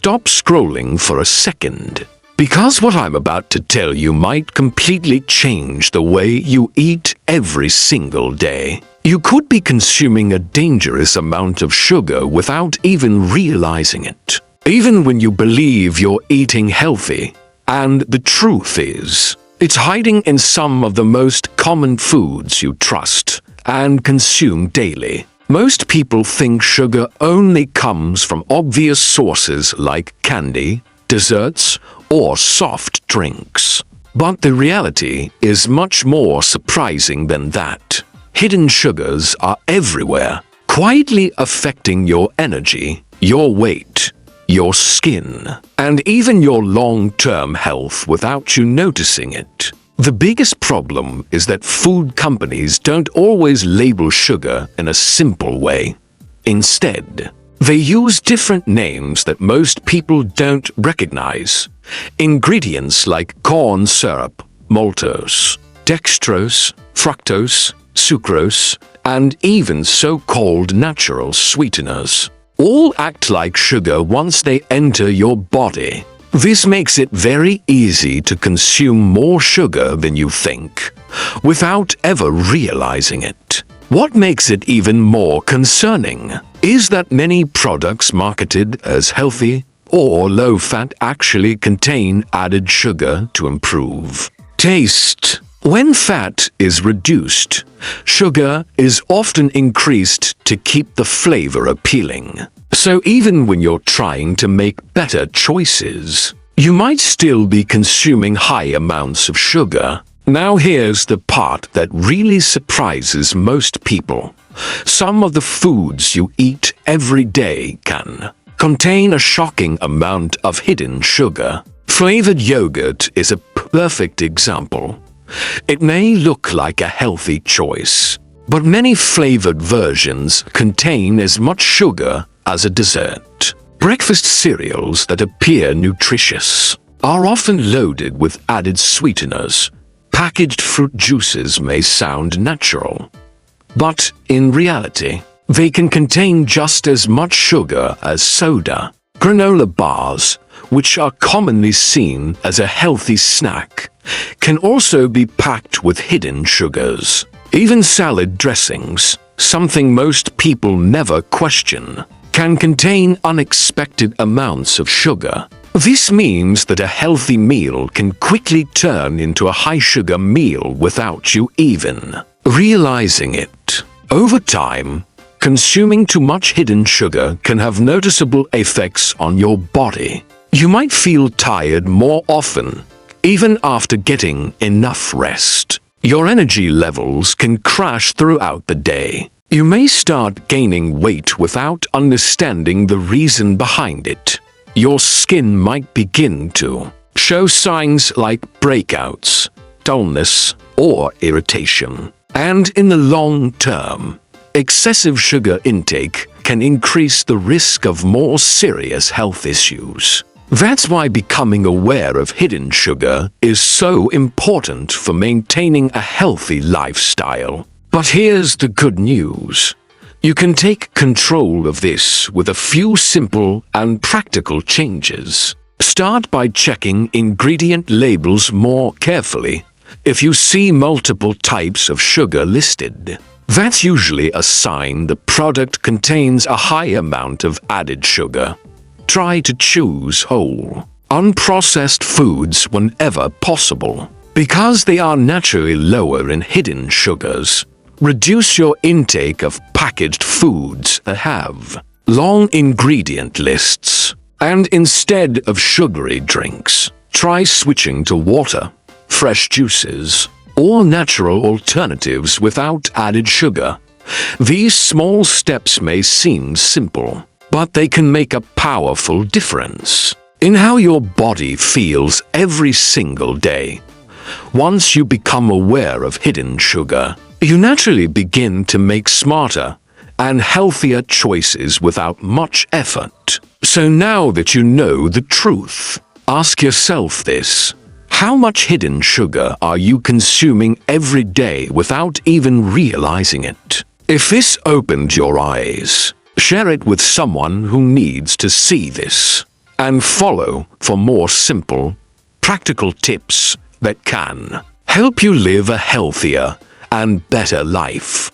stop scrolling for a second. Because what I'm about to tell you might completely change the way you eat every single day. You could be consuming a dangerous amount of sugar without even realizing it, even when you believe you're eating healthy. And the truth is, it's hiding in some of the most common foods you trust and consume daily. Most people think sugar only comes from obvious sources like candy, desserts, or soft drinks. But the reality is much more surprising than that. Hidden sugars are everywhere, quietly affecting your energy, your weight, your skin, and even your long-term health without you noticing it. The biggest problem is that food companies don't always label sugar in a simple way. Instead, they use different names that most people don't recognize. Ingredients like corn syrup, maltose, dextrose, fructose, sucrose, and even so-called natural sweeteners all act like sugar once they enter your body. This makes it very easy to consume more sugar than you think, without ever realizing it. What makes it even more concerning is that many products marketed as healthy or low-fat actually contain added sugar to improve taste. When fat is reduced, sugar is often increased to keep the flavor appealing. So even when you're trying to make better choices, you might still be consuming high amounts of sugar. Now here's the part that really surprises most people. Some of the foods you eat every day can contain a shocking amount of hidden sugar. Flavored yogurt is a perfect example. It may look like a healthy choice, but many flavored versions contain as much sugar as a dessert. Breakfast cereals that appear nutritious are often loaded with added sweeteners. Packaged fruit juices may sound natural, but in reality, they can contain just as much sugar as soda. Granola bars, which are commonly seen as a healthy snack, can also be packed with hidden sugars. Even salad dressings, something most people never question, can contain unexpected amounts of sugar. This means that a healthy meal can quickly turn into a high-sugar meal without you even realizing it. Over time, consuming too much hidden sugar can have noticeable effects on your body. You might feel tired more often, even after getting enough rest. Your energy levels can crash throughout the day. You may start gaining weight without understanding the reason behind it. Your skin might begin to show signs like breakouts, dullness, or irritation. And in the long term, excessive sugar intake can increase the risk of more serious health issues. That's why becoming aware of hidden sugar is so important for maintaining a healthy lifestyle. But here's the good news. You can take control of this with a few simple and practical changes. Start by checking ingredient labels more carefully. If you see multiple types of sugar listed, that's usually a sign the product contains a high amount of added sugar. Try to choose whole, unprocessed foods whenever possible, because they are naturally lower in hidden sugars. Reduce your intake of packaged foods that have long ingredient lists. And instead of sugary drinks, try switching to water, fresh juices, or natural alternatives without added sugar. These small steps may seem simple, but they can make a powerful difference in how your body feels every single day. Once you become aware of hidden sugar, you naturally begin to make smarter and healthier choices without much effort. So now that you know the truth, ask yourself this: how much hidden sugar are you consuming every day without even realizing it? If this opened your eyes, share it with someone who needs to see this. and follow for more simple, practical tips that can help you live a healthier and better life.